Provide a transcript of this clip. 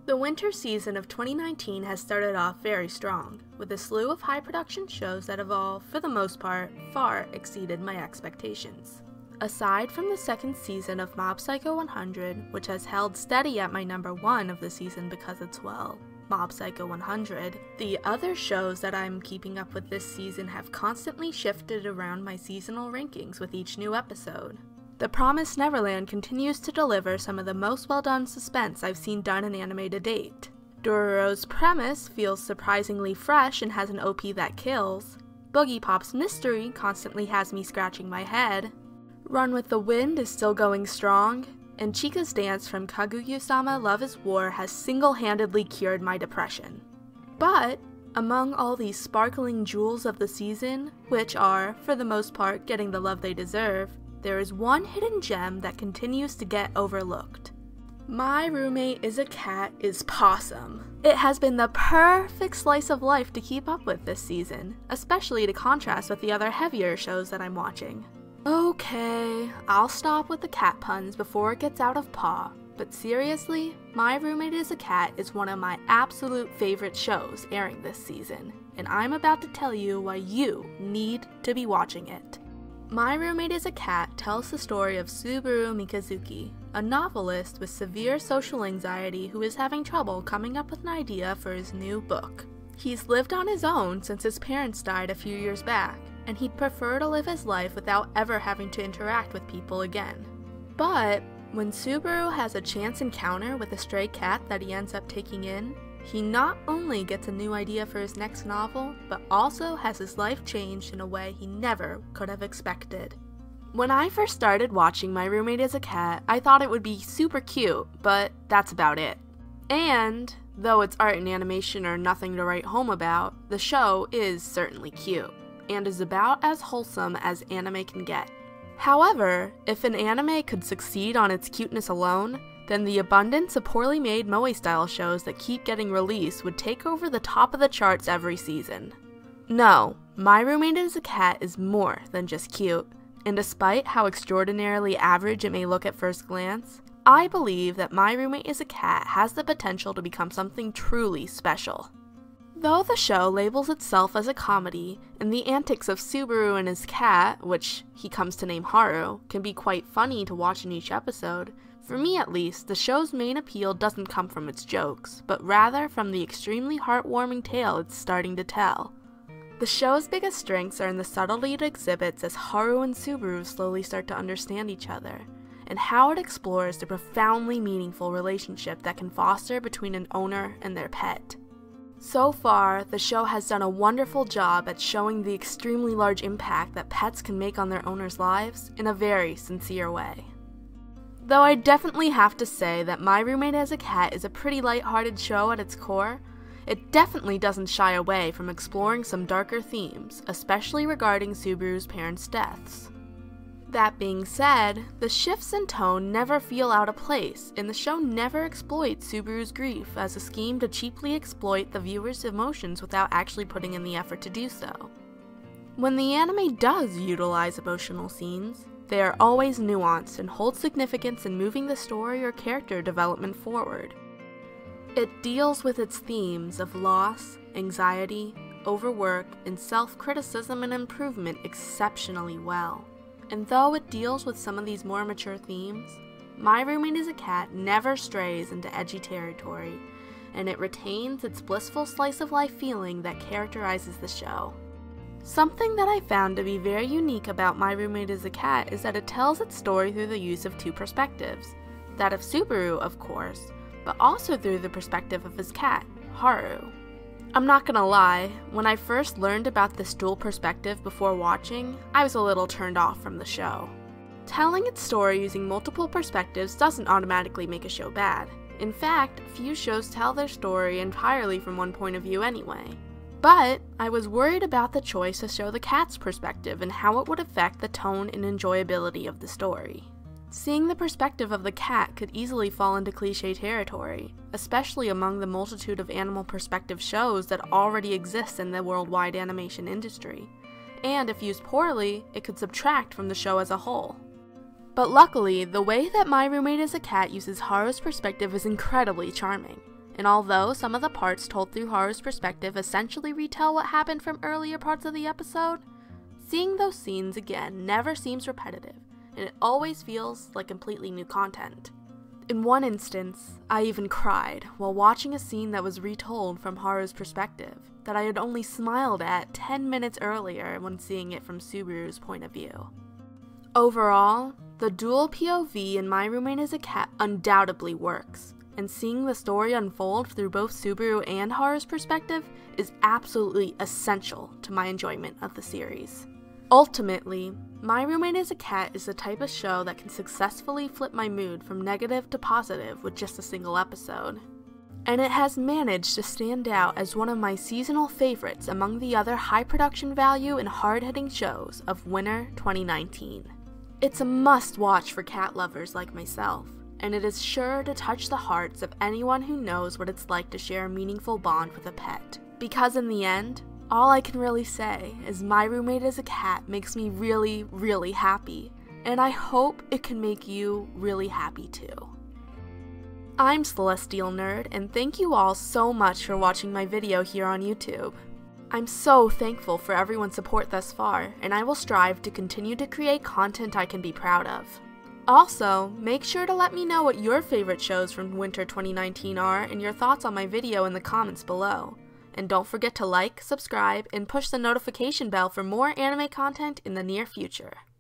The winter season of 2019 has started off very strong, with a slew of high-production shows that have all, for the most part, far exceeded my expectations. Aside from the second season of Mob Psycho 100, which has held steady at my number 1 of the season because it's, well, Mob Psycho 100, the other shows that I'm keeping up with this season have constantly shifted around my seasonal rankings with each new episode. The Promised Neverland continues to deliver some of the most well-done suspense I've seen done in anime to date. Dororo's premise feels surprisingly fresh and has an OP that kills. Boogie Pop's mystery constantly has me scratching my head. Run with the Wind is still going strong, and Chika's dance from Kaguya-sama Love is War has single-handedly cured my depression. But among all these sparkling jewels of the season, which are, for the most part, getting the love they deserve, there is one hidden gem that continues to get overlooked. My Roommate is a Cat is Possum. It has been the perfect slice of life to keep up with this season, especially to contrast with the other heavier shows that I'm watching. Okay, I'll stop with the cat puns before it gets out of paw, but seriously, My Roommate is a Cat is one of my absolute favorite shows airing this season, and I'm about to tell you why you need to be watching it. My Roommate is a Cat tells the story of Subaru Mikazuki, a novelist with severe social anxiety who is having trouble coming up with an idea for his new book. He's lived on his own since his parents died a few years back, and he'd prefer to live his life without ever having to interact with people again. But when Subaru has a chance encounter with a stray cat that he ends up taking in, he not only gets a new idea for his next novel, but also has his life changed in a way he never could have expected. When I first started watching My Roommate is a Cat, I thought it would be super cute, but that's about it. And, though its art and animation are nothing to write home about, the show is certainly cute, and is about as wholesome as anime can get. However, if an anime could succeed on its cuteness alone, then the abundance of poorly made moe-style shows that keep getting released would take over the top of the charts every season. No, My Roommate is a Cat is more than just cute, and despite how extraordinarily average it may look at first glance, I believe that My Roommate is a Cat has the potential to become something truly special. Though the show labels itself as a comedy, and the antics of Subaru and his cat, which he comes to name Haru, can be quite funny to watch in each episode, for me at least, the show's main appeal doesn't come from its jokes, but rather from the extremely heartwarming tale it's starting to tell. The show's biggest strengths are in the subtlety it exhibits as Haru and Subaru slowly start to understand each other, and how it explores the profoundly meaningful relationship that can foster between an owner and their pet. So far, the show has done a wonderful job at showing the extremely large impact that pets can make on their owners' lives in a very sincere way. Though I definitely have to say that My Roommate is a Cat is a pretty lighthearted show at its core, it definitely doesn't shy away from exploring some darker themes, especially regarding Subaru's parents' deaths. That being said, the shifts in tone never feel out of place, and the show never exploits Subaru's grief as a scheme to cheaply exploit the viewer's emotions without actually putting in the effort to do so. When the anime does utilize emotional scenes, they are always nuanced and hold significance in moving the story or character development forward. It deals with its themes of loss, anxiety, overwork, and self-criticism and improvement exceptionally well. And though it deals with some of these more mature themes, My Roommate is a Cat never strays into edgy territory, and it retains its blissful slice-of-life feeling that characterizes the show. Something that I found to be very unique about My Roommate is a Cat is that it tells its story through the use of two perspectives. That of Subaru, of course, but also through the perspective of his cat, Haru. I'm not gonna lie, when I first learned about this dual perspective before watching, I was a little turned off from the show. Telling its story using multiple perspectives doesn't automatically make a show bad. In fact, few shows tell their story entirely from one point of view anyway. But I was worried about the choice to show the cat's perspective and how it would affect the tone and enjoyability of the story. Seeing the perspective of the cat could easily fall into cliché territory, especially among the multitude of animal perspective shows that already exist in the worldwide animation industry. And if used poorly, it could subtract from the show as a whole. But luckily, the way that My Roommate is a Cat uses Haru's perspective is incredibly charming. and although some of the parts told through Haru's perspective essentially retell what happened from earlier parts of the episode, seeing those scenes again never seems repetitive, and it always feels like completely new content. In one instance, I even cried while watching a scene that was retold from Haru's perspective that I had only smiled at 10 minutes earlier when seeing it from Subaru's point of view. Overall, the dual POV in My Roommate is a Cat undoubtedly works, and seeing the story unfold through both Subaru and Haru's perspective is absolutely essential to my enjoyment of the series. Ultimately, My Roommate is a Cat is the type of show that can successfully flip my mood from negative to positive with just a single episode. And it has managed to stand out as one of my seasonal favorites among the other high production value and hard-hitting shows of winter 2019. It's a must-watch for cat lovers like myself, and it is sure to touch the hearts of anyone who knows what it's like to share a meaningful bond with a pet. Because in the end, all I can really say is My Roommate is a Cat makes me really, really happy, and I hope it can make you really happy too. I'm Celestial Nerd, and thank you all so much for watching my video here on YouTube. I'm so thankful for everyone's support thus far, and I will strive to continue to create content I can be proud of. Also, make sure to let me know what your favorite shows from winter 2019 are and your thoughts on my video in the comments below. And don't forget to like, subscribe, and push the notification bell for more anime content in the near future.